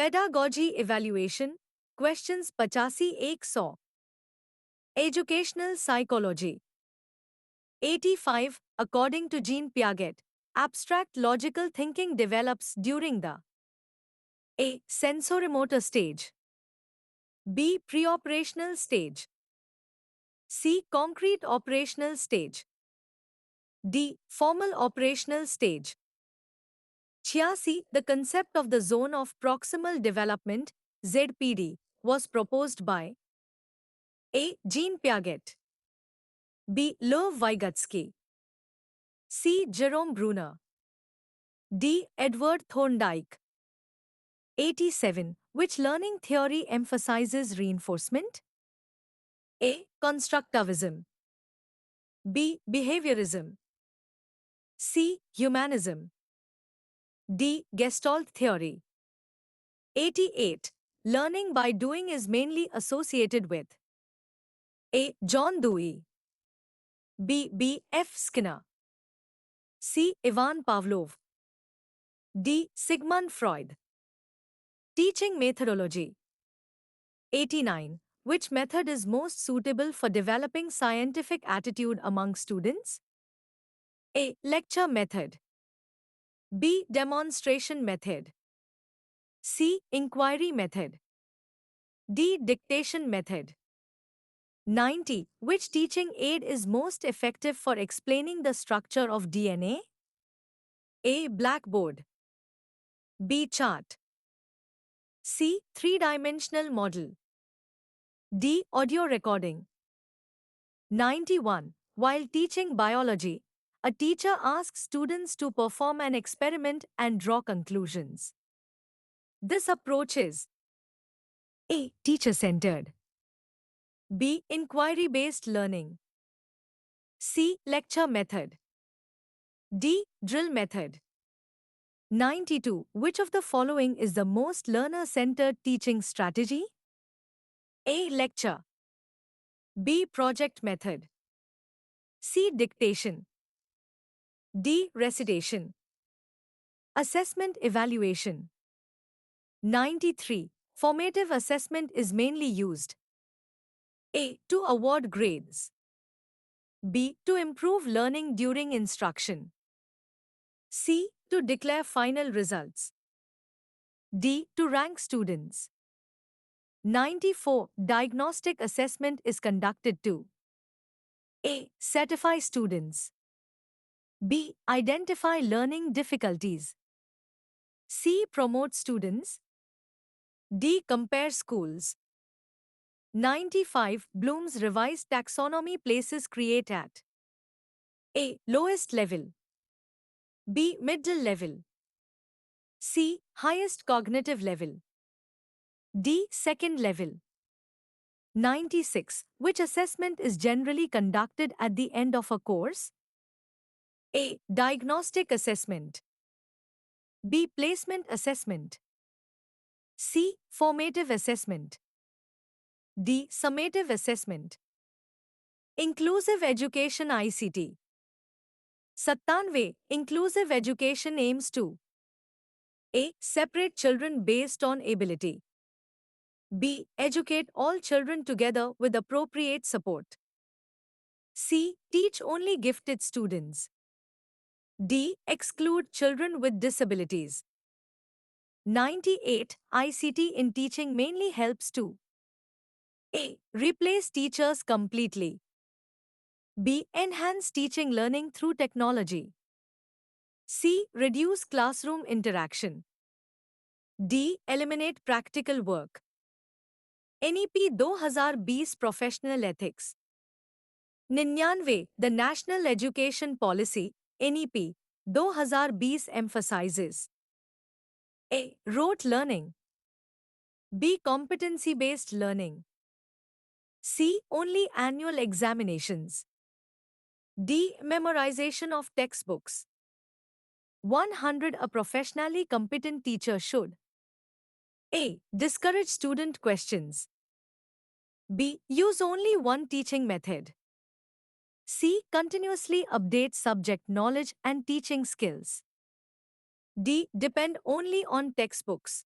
Pedagogy Evaluation, Questions 85-100. Educational Psychology. 85. According to Jean Piaget, abstract logical thinking develops during the A. Sensorimotor stage, B. Preoperational stage, C. Concrete operational stage, D. Formal operational stage. 86. The concept of the zone of proximal development, ZPD, was proposed by A. Jean Piaget, B. Lev Vygotsky, C. Jerome Bruner, D. Edward Thorndike. 87. Which learning theory emphasizes reinforcement? A. Constructivism, B. Behaviorism, C. Humanism, D. Gestalt theory. 88. Learning by doing is mainly associated with A. John Dewey, B. B. F. Skinner, C. Ivan Pavlov, D. Sigmund Freud. Teaching methodology. 89. Which method is most suitable for developing scientific attitude among students? A. Lecture method, B. Demonstration method, C. Inquiry method, D. Dictation method. 90. Which teaching aid is most effective for explaining the structure of DNA? A. Blackboard, B. Chart, C. Three-dimensional model, D. Audio recording. 91. While teaching biology, a teacher asks students to perform an experiment and draw conclusions. This approach is A. Teacher-centered, B. Inquiry-based learning, C. Lecture method, D. Drill method. 92. Which of the following is the most learner-centered teaching strategy? A. Lecture, B. Project method, C. Dictation, D. Recitation. Assessment evaluation. 93. Formative assessment is mainly used A. To award grades, B. To improve learning during instruction, C. To declare final results, D. To rank students. 94. Diagnostic assessment is conducted to A. Certify students, B. Identify learning difficulties, C. Promote students, D. Compare schools. 95. Bloom's revised taxonomy places create at A. Lowest level, B. Middle level, C. Highest cognitive level, D. Second level. 96. Which assessment is generally conducted at the end of a course? A. Diagnostic assessment, B. Placement assessment, C. Formative assessment, D. Summative assessment. Inclusive education ICT. 97. Inclusive education aims to A. Separate children based on ability, B. Educate all children together with appropriate support, C. Teach only gifted students, D. Exclude children with disabilities. 98. ICT in teaching mainly helps to A. Replace teachers completely, B. Enhance teaching learning through technology, C. Reduce classroom interaction, D. Eliminate practical work. NEP 2020 Professional Ethics. 99. The National Education Policy, NEP 2020 emphasizes A. Rote learning, B. Competency-based learning, C. Only annual examinations, D. Memorization of textbooks. 100. A professionally competent teacher should A. Discourage student questions, B. Use only one teaching method, C. Continuously update subject knowledge and teaching skills, D. Depend only on textbooks.